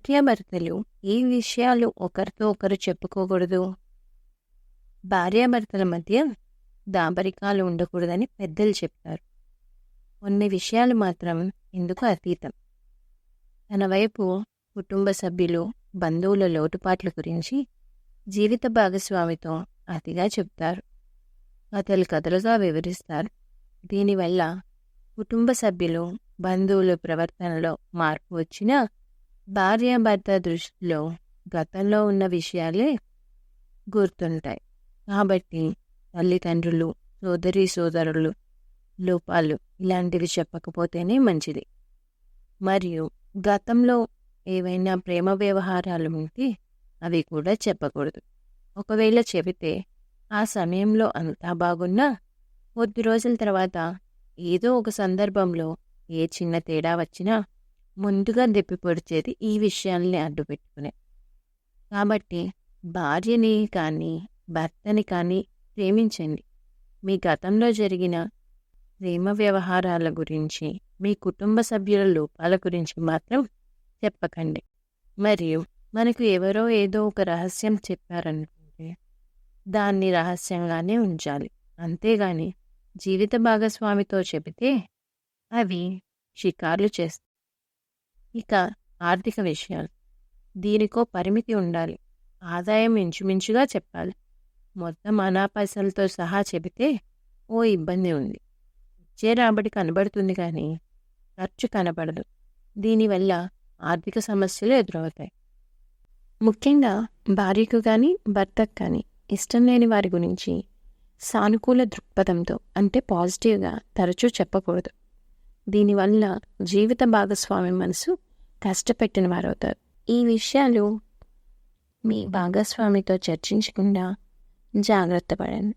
భార్యాభర్తలు ఏ విషయాలు ఒకరితో ఒకరు చెప్పుకోకూడదు? భార్యాభర్తల మధ్య దాపరికాలు ఉండకూడదని పెద్దలు చెప్తారు. కొన్ని విషయాలు మాత్రం ఇందుకు అతీతం. తన వైపు కుటుంబ సభ్యులు, బంధువుల లోటుపాట్ల గురించి జీవిత భాగస్వామితో అతిగా చెప్తారు. కథలు కథలుగా వివరిస్తారు. దీనివల్ల కుటుంబ సభ్యులు, బంధువుల ప్రవర్తనలో మార్పు వచ్చినా భార్యాభర్త దృష్టిలో గతంలో ఉన్న విషయాలే గుర్తుంటాయి. కాబట్టి తల్లిదండ్రులు, సోదరులు లోపాలు ఇలాంటివి చెప్పకపోతేనే మంచిది. మరియు గతంలో ఏవైనా ప్రేమ వ్యవహారాలు ఉంటే అవి కూడా చెప్పకూడదు. ఒకవేళ చెబితే ఆ సమయంలో అంతా బాగున్నా కొద్ది రోజుల తర్వాత ఏదో ఒక సందర్భంలో ఏ చిన్న తేడా వచ్చినా ముందుగా దెప్పిపొడిచేది ఈ విషయాల్ని అడ్డుపెట్టుకునే. కాబట్టి భార్యని కానీ భర్తని కానీ ప్రేమించండి. మీ గతంలో జరిగిన ప్రేమ వ్యవహారాల గురించి, మీ కుటుంబ సభ్యుల లోపాల గురించి మాత్రం చెప్పకండి. మరియు మనకు ఎవరో ఏదో ఒక రహస్యం చెప్పారనుకుంటే దాన్ని రహస్యంగానే ఉంచాలి. అంతేగాని జీవిత భాగస్వామితో చెబితే అవి షికార్లు చేస్తాయి. ఇక ఆర్థిక విషయాలు. దీనికో పరిమితి ఉండాలి. ఆదాయం ఇంచుమించుగా చెప్పాలి. మొత్తం అనా పైసలతో సహా చెబితే ఓ ఇబ్బంది ఉంది. ఇచ్చే రాబడి కనబడుతుంది కానీ ఖర్చు కనబడదు. దీనివల్ల ఆర్థిక సమస్యలు ఎదురవుతాయి. ముఖ్యంగా భార్యకు కానీ భర్తకు కానీ ఇష్టం లేని వారి గురించి సానుకూల దృక్పథంతో, అంటే పాజిటివ్గా తరచూ చెప్పకూడదు. దీనివల్ల జీవిత భాగస్వామి మనసు కష్టపెట్టిన వారవుతారు. ఈ విషయాలు మీ భాగస్వామితో చర్చించకుండా జాగ్రత్త పడండి.